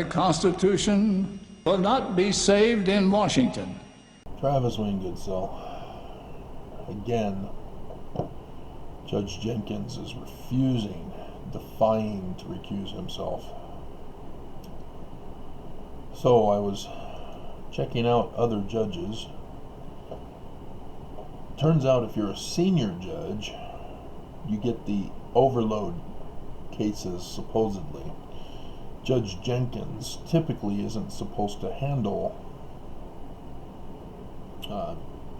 the Constitution will not be saved in Washington. Travis Wingoodsell. Again, Judge Jenkins is refusing, defying to recuse himself. So I was checking out other judges. Turns out if you're a senior judge, you get the overload cases, supposedly. Judge Jenkins typically isn't supposed to handle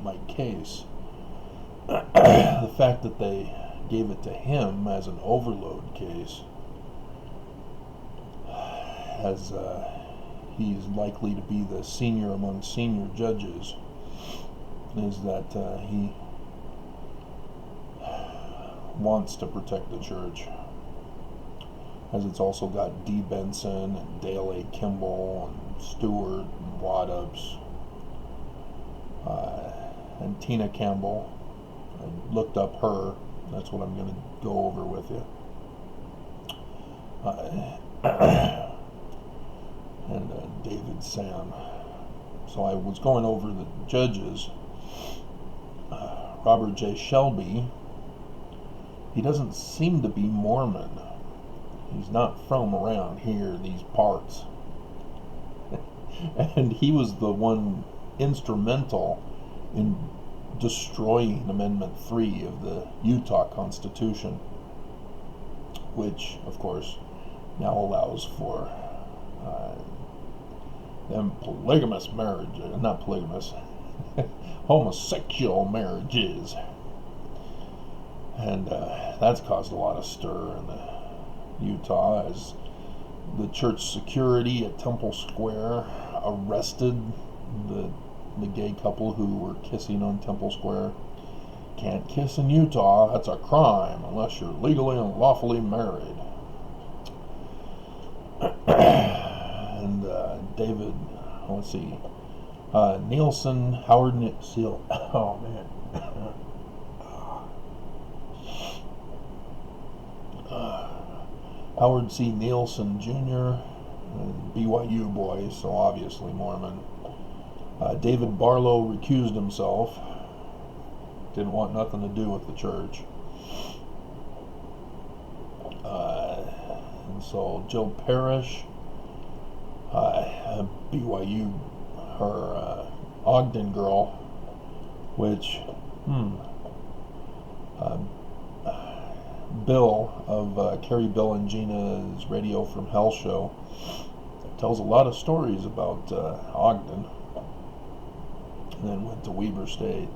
my case. The fact that they gave it to him as an overload case, as he's likely to be the senior among senior judges, is that he wants to protect the church, as it's also got Dee Benson and Dale A. Kimball and Stewart and Waddups and Tina Campbell. I looked up her. That's what I'm going to go over with you. And David Sam. So I was going over the judges. Robert J. Shelby, he doesn't seem to be Mormon. He's not from around here, these parts. And he was the one instrumental in destroying Amendment 3 of the Utah Constitution, which, of course, now allows for them polygamous marriages, not polygamous, homosexual marriages. And that's caused a lot of stir in Utah, as the church security at Temple Square arrested the gay couple who were kissing on Temple Square. Can't kiss in Utah, that's a crime unless you're legally and lawfully married. And David, let's see, Nielsen, Howard Seal, oh man. Howard C. Nielsen Jr., BYU boy, so obviously Mormon. David Barlow recused himself. Didn't want nothing to do with the church. And so Jill Parrish, BYU, her Ogden girl, which, Bill of Carrie, Bill, and Gina's Radio from Hell show tells a lot of stories about Ogden, and then went to Weber State.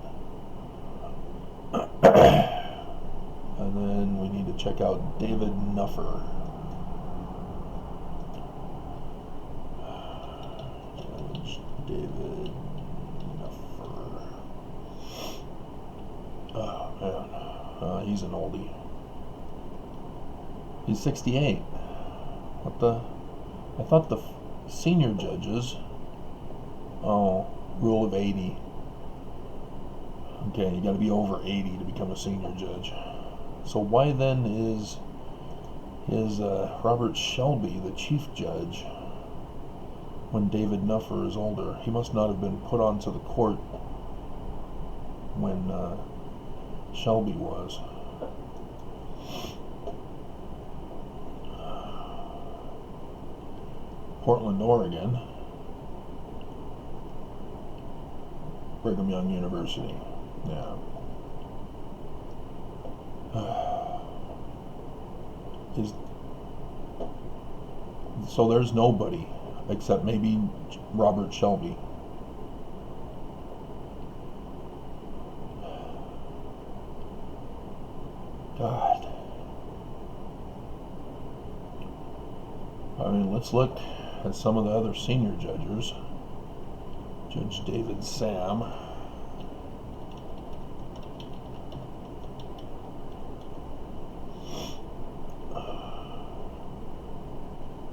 And then we need to check out David Nuffer. David Nuffer. Oh man, he's an oldie. He's 68. What the? I thought the senior judges. Oh, rule of 80. Okay, you got to be over 80 to become a senior judge. So why then is Robert Shelby the chief judge when David Nuffer is older? He must not have been put onto the court when Shelby was. Portland, Oregon. Brigham Young University. Yeah. So there's nobody except maybe Robert Shelby. God. I mean, let's look at some of the other senior judges. Judge David Sam.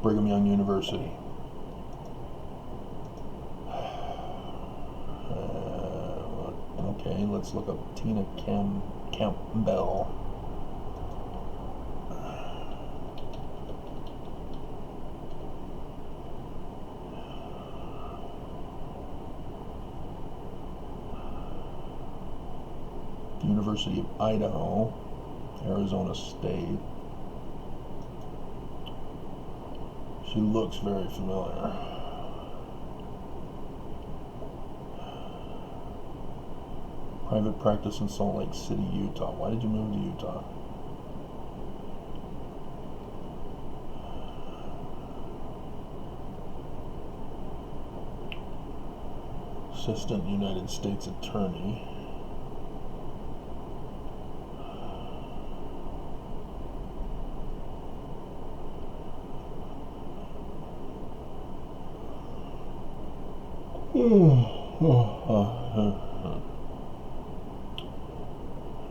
Brigham Young University. Okay, let's look up Tina Campbell. University of Idaho, Arizona State. She looks very familiar. Private practice in Salt Lake City, Utah. Why did you move to Utah? Assistant United States Attorney.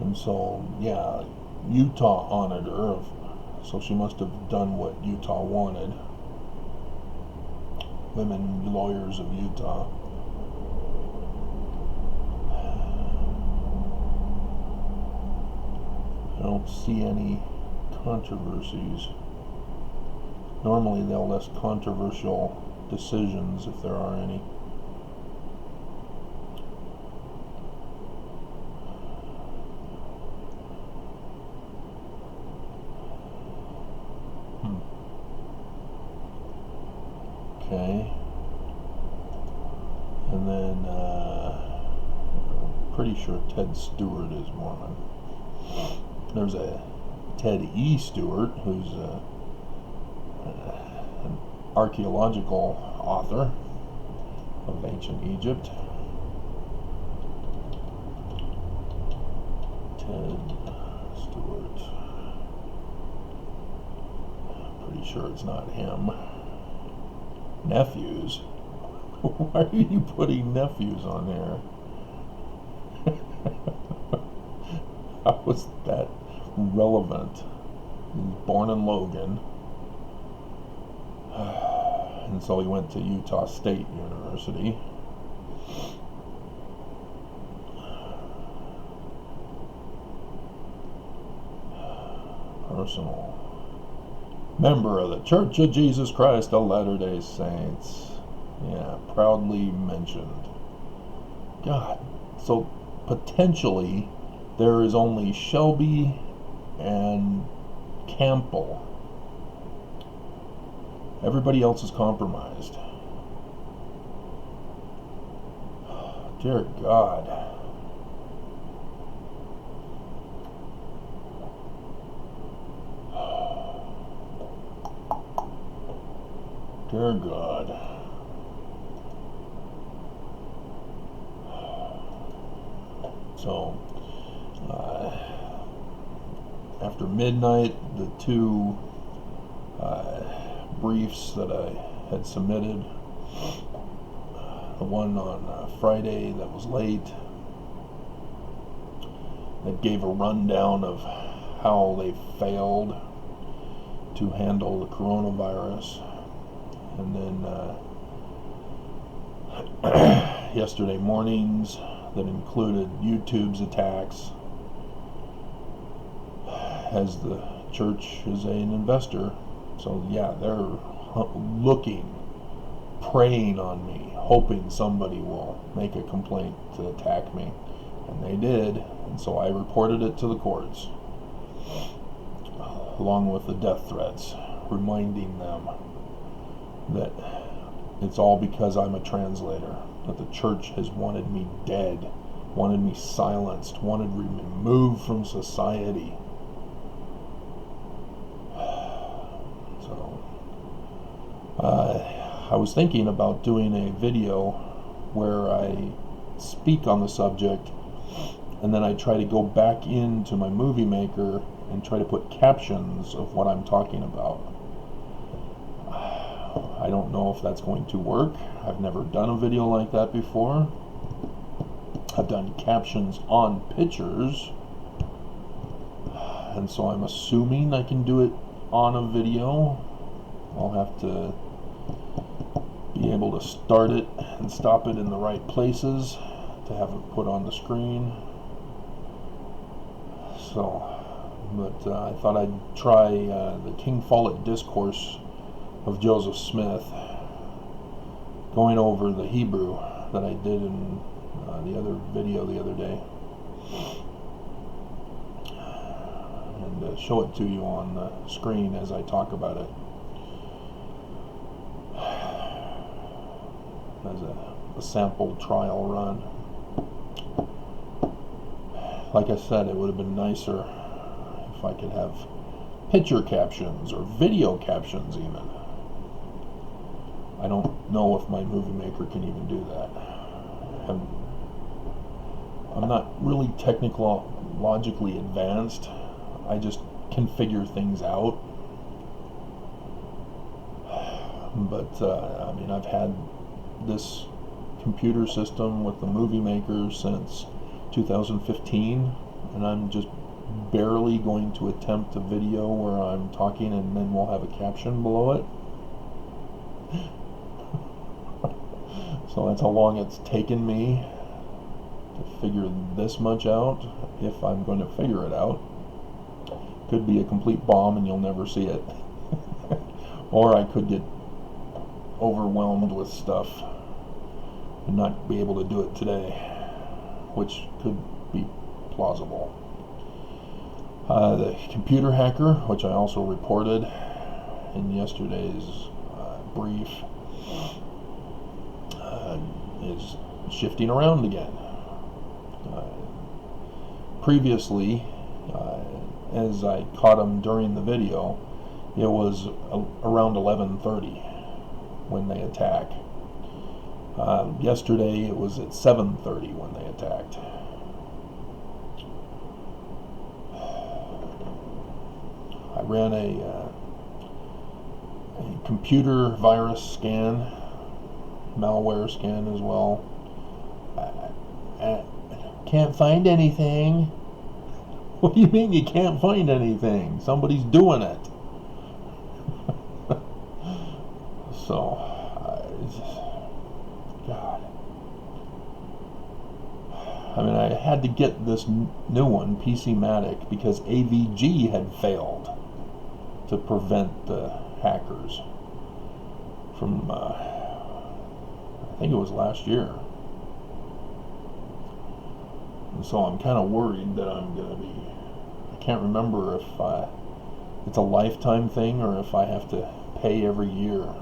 And so, yeah, Utah honored her, so she must have done what Utah wanted. Women lawyers of Utah. I don't see any controversies. Normally they'll list controversial decisions if there are any. Okay. And then, I'm pretty sure Ted Stewart is Mormon. There's a Ted E. Stewart, who's an archaeological author of ancient Egypt. Ted Stewart. Pretty sure it's not him. Nephews? Why are you putting nephews on there? How was that relevant? He was born in Logan. And so he went to Utah State University. Personal. Member of the Church of Jesus Christ of Latter-day Saints. Yeah, proudly mentioned. God, so potentially there is only Shelby and Campbell. Everybody else is compromised. Dear God. Dear God. So, after midnight, the two briefs that I had submitted, the one on Friday that was late, that gave a rundown of how they failed to handle the coronavirus, and then yesterday morning's that included YouTube's attacks, as the church is an investor. So yeah, they're looking, preying on me, hoping somebody will make a complaint to attack me. And they did, and so I reported it to the courts, along with the death threats, reminding them that it's all because I'm a translator, that the church has wanted me dead, wanted me silenced, wanted me removed from society. So, I was thinking about doing a video where I speak on the subject, and then I try to go back into my movie maker and try to put captions of what I'm talking about. I don't know if that's going to work. I've never done a video like that before. I've done captions on pictures, and so I'm assuming I can do it on a video. I'll have to be able to start it and stop it in the right places to have it put on the screen. So, but I thought I'd try the King Follett Discourse of Joseph Smith, going over the Hebrew that I did in the other video the other day. to show it to you on the screen as I talk about it. As a sample trial run. Like I said, it would have been nicer if I could have picture captions or video captions even. I don't know if my movie maker can even do that. I'm not really technologically advanced. I just can figure things out. But I mean, I've had this computer system with the movie maker since 2015, and I'm just barely going to attempt a video where I'm talking and then we'll have a caption below it. So that's how long it's taken me to figure this much out, if I'm going to figure it out. Could be a complete bomb and you'll never see it. Or I could get overwhelmed with stuff and not be able to do it today, which could be plausible. The computer hacker, which I also reported in yesterday's brief, is shifting around again. Previously, as I caught him during the video, it was around 11:30 when they attack. Yesterday it was at 7:30 when they attacked. I ran a computer virus scan, malware scan as well. I can't find anything. What do you mean you can't find anything? Somebody's doing it. So, God. I mean, I had to get this new one, PC-Matic, because AVG had failed to prevent the hackers from, I think it was last year. And so I'm kind of worried that I'm going to be, I can't remember if it's a lifetime thing or if I have to pay every year.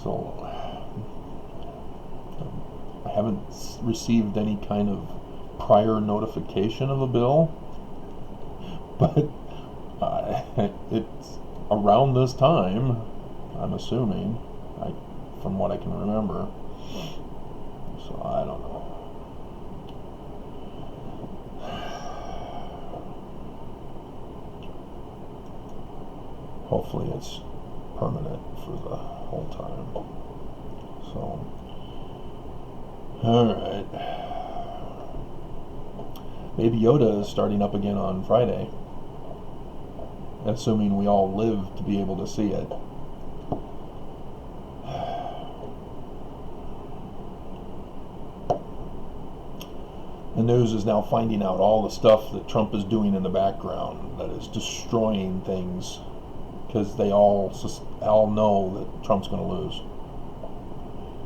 So I haven't received any kind of prior notification of a bill, but it's around this time, I'm assuming, from what I can remember. So I don't know. Hopefully it's permanent for the whole time. So, alright. Baby Yoda is starting up again on Friday, assuming we all live to be able to see it. The news is now finding out all the stuff that Trump is doing in the background that is destroying things, because they all know that Trump's going to lose.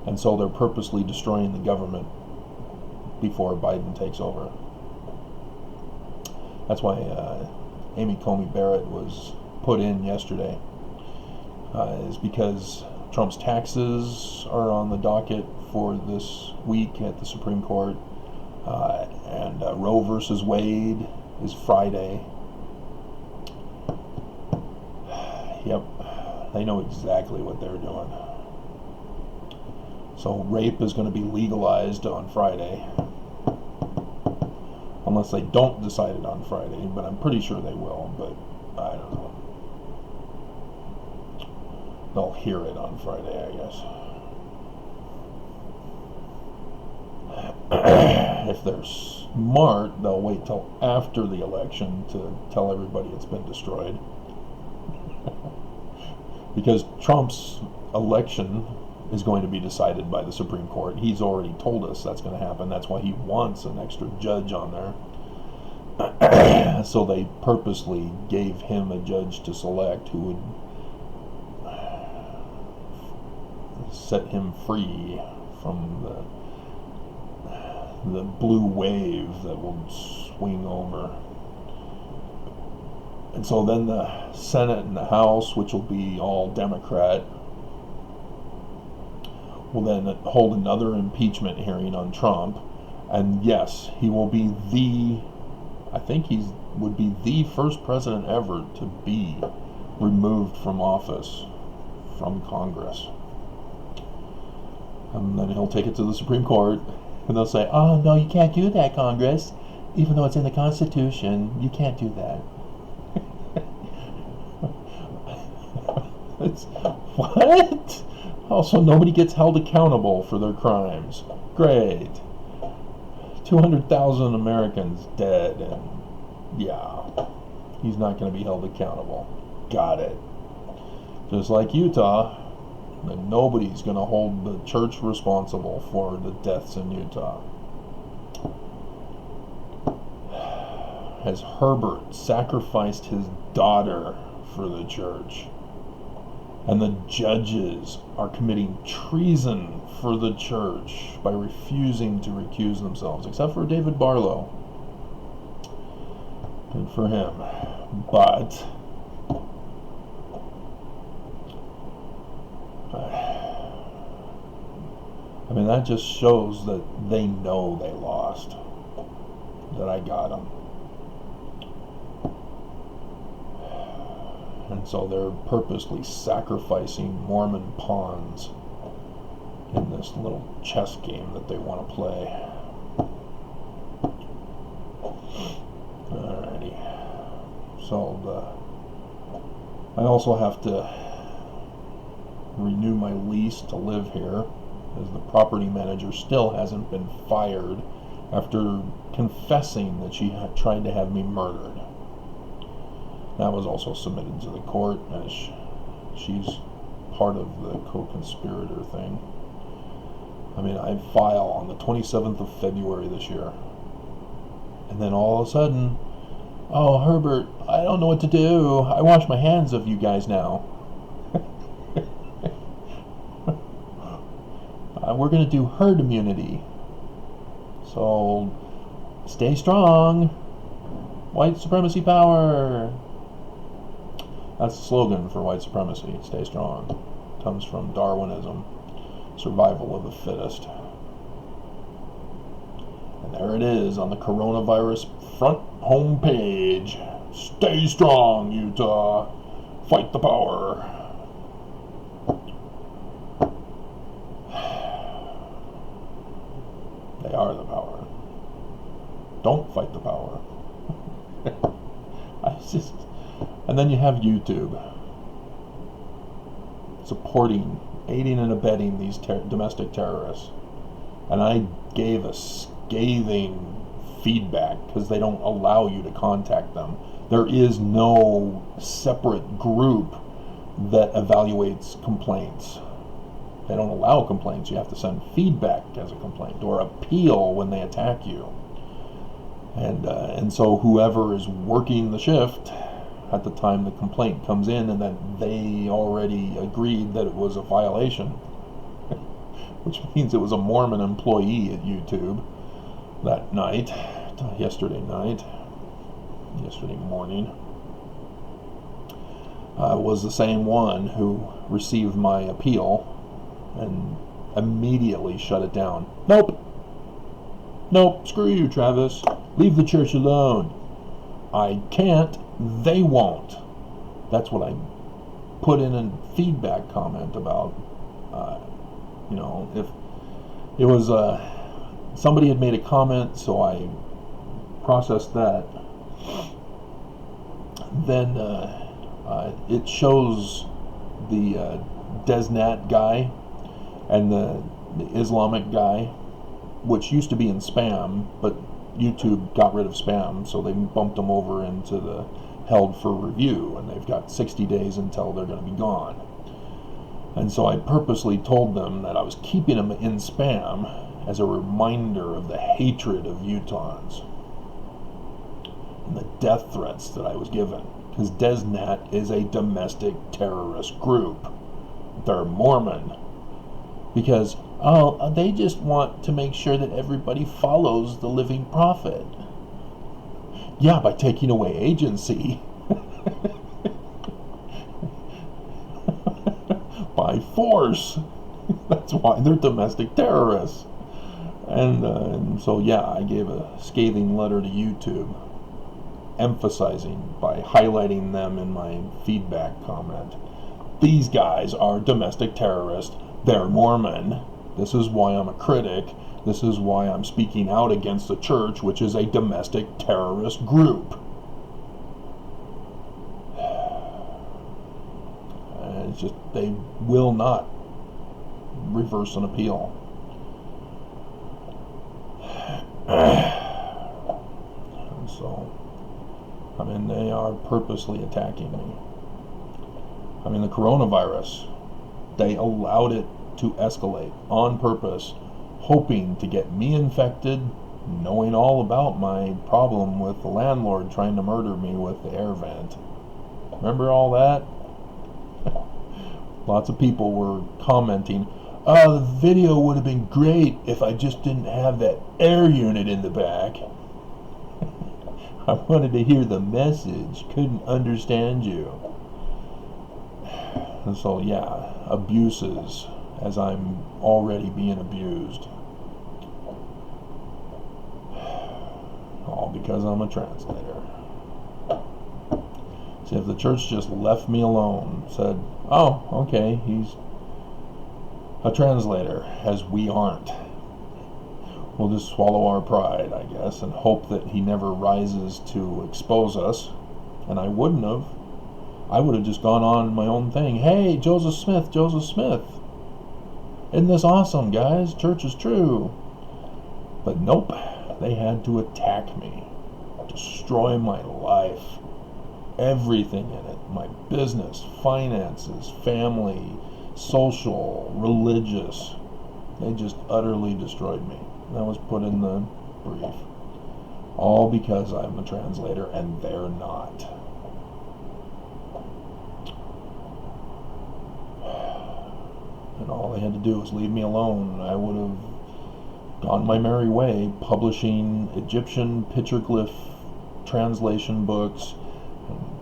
And so they're purposely destroying the government before Biden takes over. That's why Amy Coney Barrett was put in yesterday, is because Trump's taxes are on the docket for this week at the Supreme Court, and Roe versus Wade is Friday. Yep, they know exactly what they're doing. So rape is going to be legalized on Friday, unless they don't decide it on Friday, but I'm pretty sure they will, but I don't know. They'll hear it on Friday, I guess. If they're smart, they'll wait till after the election to tell everybody it's been destroyed. Because Trump's election is going to be decided by the Supreme Court. He's already told us that's going to happen. That's why he wants an extra judge on there. So they purposely gave him a judge to select who would set him free from the blue wave that will swing over. And so then the Senate and the House, which will be all Democrat, will then hold another impeachment hearing on Trump. And yes, he will be I think he would be the first president ever to be removed from office from Congress. And then he'll take it to the Supreme Court, and they'll say, "Oh, no, you can't do that, Congress. Even though it's in the Constitution, you can't do that." It's, what? Also, nobody gets held accountable for their crimes. Great. 200,000 Americans dead, and yeah, he's not going to be held accountable. Got it. Just like Utah, that nobody's going to hold the church responsible for the deaths in Utah. Has Herbert sacrificed his daughter for the church? And the judges are committing treason for the church by refusing to recuse themselves, except for David Barlow. Good for him. But I mean, that just shows that they know they lost, that I got them. And so they're purposely sacrificing Mormon pawns in this little chess game that they want to play. Alrighty. So I also have to renew my lease to live here, as the property manager still hasn't been fired after confessing that she had tried to have me murdered. That was also submitted to the court, as she's part of the co-conspirator thing. I mean, I file on the 27th of February this year. And then all of a sudden, "Oh, Herbert, I don't know what to do. I wash my hands of you guys now. We're going to do herd immunity. So, stay strong. White supremacy power." That's the slogan for white supremacy. Stay strong. It comes from Darwinism. Survival of the fittest. And there it is on the coronavirus front home page. Stay strong, Utah. Fight the power. They are the power. Don't fight the power. And then you have YouTube supporting, aiding and abetting these domestic terrorists. And I gave a scathing feedback because they don't allow you to contact them. There is no separate group that evaluates complaints. They don't allow complaints. You have to send feedback as a complaint or appeal when they attack you. And so whoever is working the shift at the time the complaint comes in, and that they already agreed that it was a violation, which means it was a Mormon employee at YouTube that night, yesterday morning, was the same one who received my appeal and immediately shut it down. Nope, screw you, Travis. Leave the church alone. I can't, they won't. That's what I put in a feedback comment about. If it was somebody had made a comment, so I processed that. Then it shows the Desnat guy and the Islamic guy, which used to be in spam, but YouTube got rid of spam, so they bumped them over into the held for review, and they've got 60 days until they're going to be gone. And so I purposely told them that I was keeping them in spam as a reminder of the hatred of Utahns and the death threats that I was given, because Desnat is a domestic terrorist group. They're Mormon because they just want to make sure that everybody follows the living prophet. Yeah, by taking away agency. force. That's why they're domestic terrorists. And so, yeah, I gave a scathing letter to YouTube, emphasizing by highlighting them in my feedback comment. These guys are domestic terrorists. They're Mormon. This is why I'm a critic. This is why I'm speaking out against the church, which is a domestic terrorist group. And it's just, they will not reverse an appeal. And so, I mean, they are purposely attacking me. I mean, the coronavirus, they allowed it to escalate on purpose, hoping to get me infected, knowing all about my problem with the landlord trying to murder me with the air vent. Remember all that? Lots of people were commenting, oh, the video would have been great if I just didn't have that air unit in the back. I wanted to hear the message, couldn't understand you. And so, yeah, abuses, as I'm already being abused. All because I'm a translator. See, if the church just left me alone, said, oh, okay, he's a translator, as we aren't, we'll just swallow our pride, I guess, and hope that he never rises to expose us. And I wouldn't have. I would have just gone on my own thing. Hey, Joseph Smith, Joseph Smith. Isn't this awesome, guys? Church is true. But nope, they had to attack me, destroy my life, everything in it, my business, finances, family, social, religious. They just utterly destroyed me. That was put in the brief. All because I'm a translator and they're not. And all they had to do was leave me alone. I would have gone my merry way, publishing Egyptian petroglyph translation books,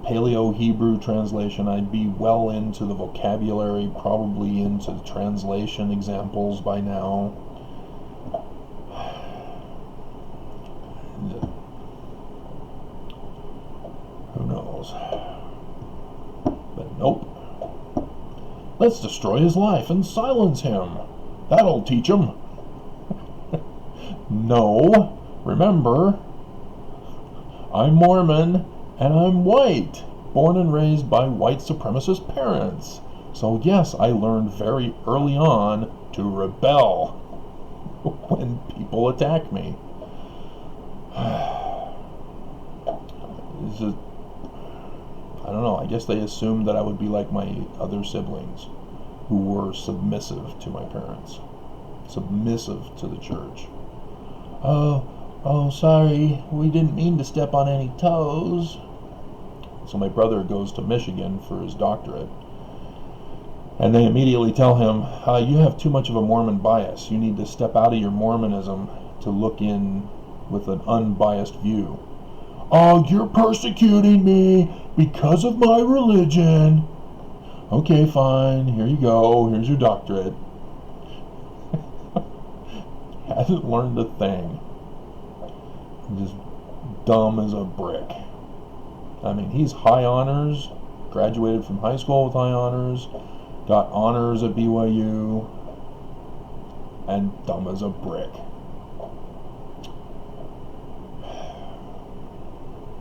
Paleo-Hebrew translation. I'd be well into the vocabulary, probably into the translation examples by now. Who knows? But nope. Let's destroy his life and silence him. That'll teach him. No, remember, I'm Mormon and I'm white, born and raised by white supremacist parents. So yes, I learned very early on to rebel when people attack me. It's just, I don't know, I guess they assumed that I would be like my other siblings who were submissive to my parents, submissive to the church. Oh, sorry, we didn't mean to step on any toes. So my brother goes to Michigan for his doctorate, and they immediately tell him, you have too much of a Mormon bias. You need to step out of your Mormonism to look in with an unbiased view. Oh, you're persecuting me because of my religion. Okay, fine, here you go, here's your doctorate. Hasn't learned a thing. Just dumb as a brick. I mean, he's high honors, graduated from high school with high honors, got honors at BYU, and dumb as a brick.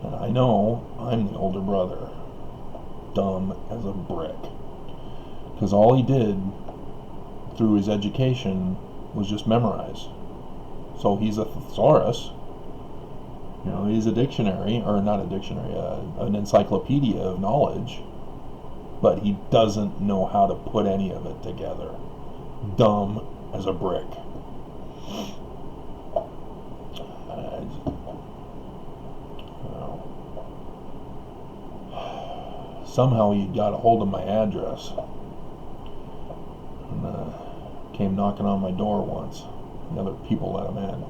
And I know I'm the older brother. Dumb as a brick. Because all he did through his education was just memorize. So he's a thesaurus. You know, he's a dictionary, or not a dictionary, an encyclopedia of knowledge. But he doesn't know how to put any of it together. Dumb as a brick. Somehow he got a hold of my address and came knocking on my door once. The other people let him in.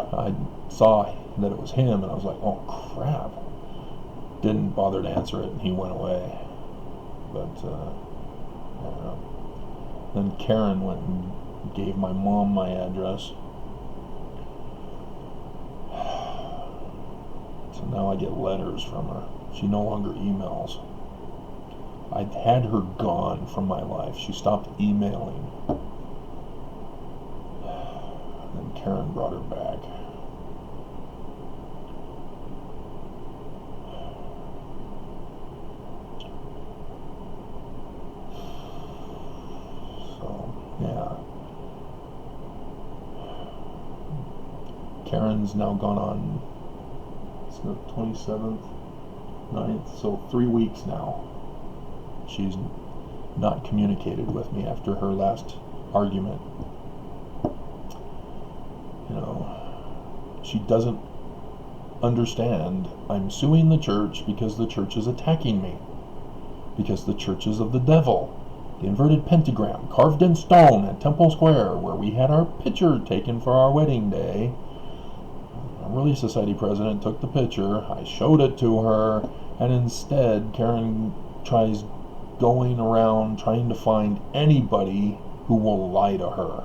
I saw that it was him, and I was like, oh crap. Didn't bother to answer it, and he went away. But Then Karen went and gave my mom my address. So now I get letters from her. She no longer emails. I'd had her gone from my life. She stopped emailing. Then Karen brought her back. So, yeah. Karen's now gone on, it's the 27th, 9th, so 3 weeks now. She's not communicated with me after her last argument. You know, she doesn't understand. I'm suing the church because the church is attacking me. Because the church is of the devil. The inverted pentagram carved in stone at Temple Square, where we had our picture taken for our wedding day. Our Relief Society president took the picture. I showed it to her, and instead Karen tries going around trying to find anybody who will lie to her.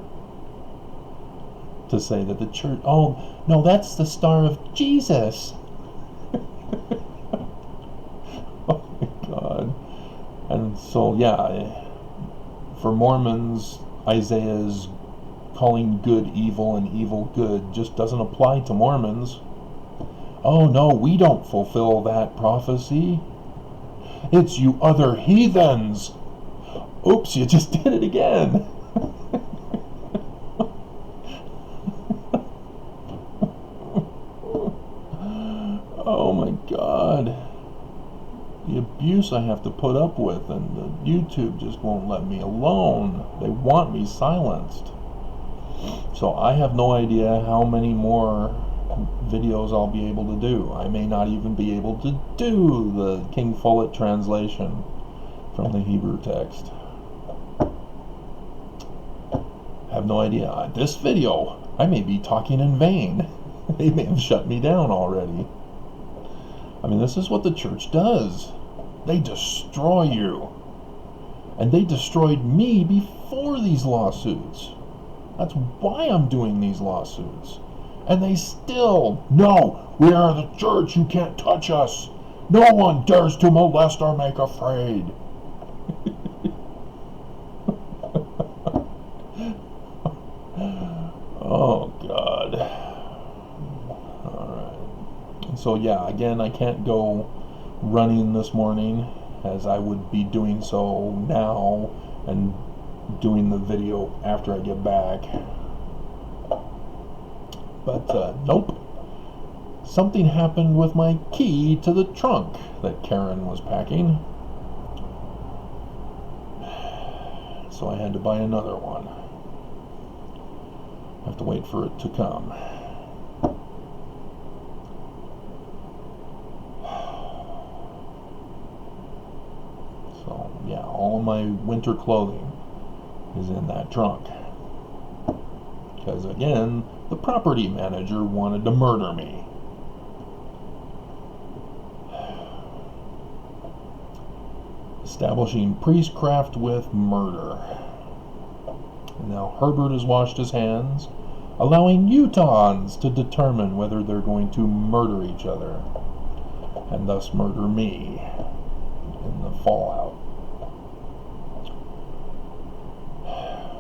To say that the church, oh, no, that's the star of Jesus. Oh my God. And so, yeah, for Mormons, Isaiah's calling good evil and evil good just doesn't apply to Mormons. Oh no, we don't fulfill that prophecy. It's you other heathens. Oops, you just did it again. Oh my God. The abuse I have to put up with, and the YouTube just won't let me alone. They want me silenced. So I have no idea how many more videos I'll be able to do. I may not even be able to do the King Follett translation from the Hebrew text. I have no idea. This video, I may be talking in vain. They may have shut me down already. I mean, this is what the church does. They destroy you. And they destroyed me before these lawsuits. That's why I'm doing these lawsuits. And they still, no, we are the church, you can't touch us. No one dares to molest or make afraid. Oh, God. Alright. So, yeah, again, I can't go running this morning, as I would be doing so now and doing the video after I get back. But nope, something happened with my key to the trunk that Karen was packing, so I had to buy another one. I have to wait for it to come. So yeah, all my winter clothing is in that trunk. Because again, the property manager wanted to murder me. Establishing priestcraft with murder. And now Herbert has washed his hands, allowing Utahns to determine whether they're going to murder each other, and thus murder me in the fallout.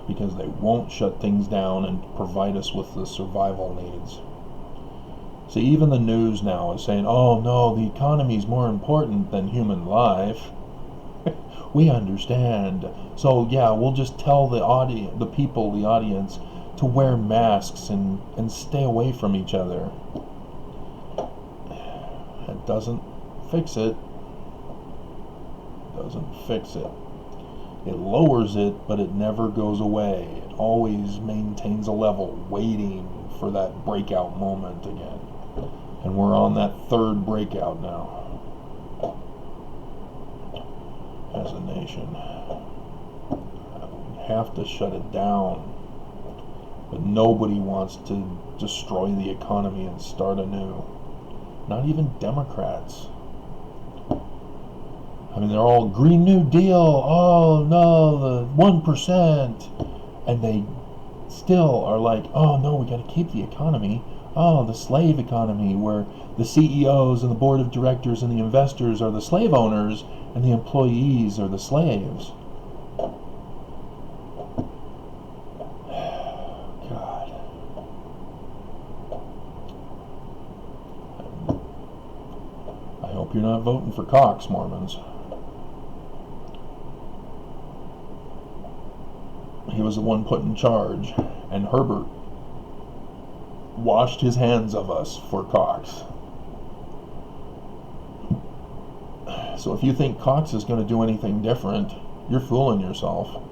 Because they won't shut things down and provide us with the survival needs. See, even the news now is saying, oh no, the economy is more important than human life. We understand. So yeah, we'll just tell the audience, the audience, to wear masks and stay away from each other. It doesn't fix it. Doesn't fix it. It lowers it, but it never goes away. It always maintains a level, waiting for that breakout moment again. And we're on that third breakout now. As a nation. We have to shut it down. But nobody wants to destroy the economy and start anew. Not even Democrats. I mean, they're all Green New Deal. Oh no, the 1%, and they still are like, oh no, we got to keep the economy. Oh, the slave economy, where the CEOs and the board of directors and the investors are the slave owners, and the employees are the slaves. God. I hope you're not voting for Cox, Mormons. He was the one put in charge, and Herbert washed his hands of us for Cox. So if you think Cox is going to do anything different, you're fooling yourself.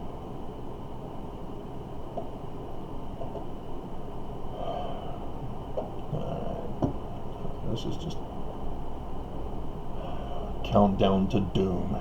This is just countdown to doom.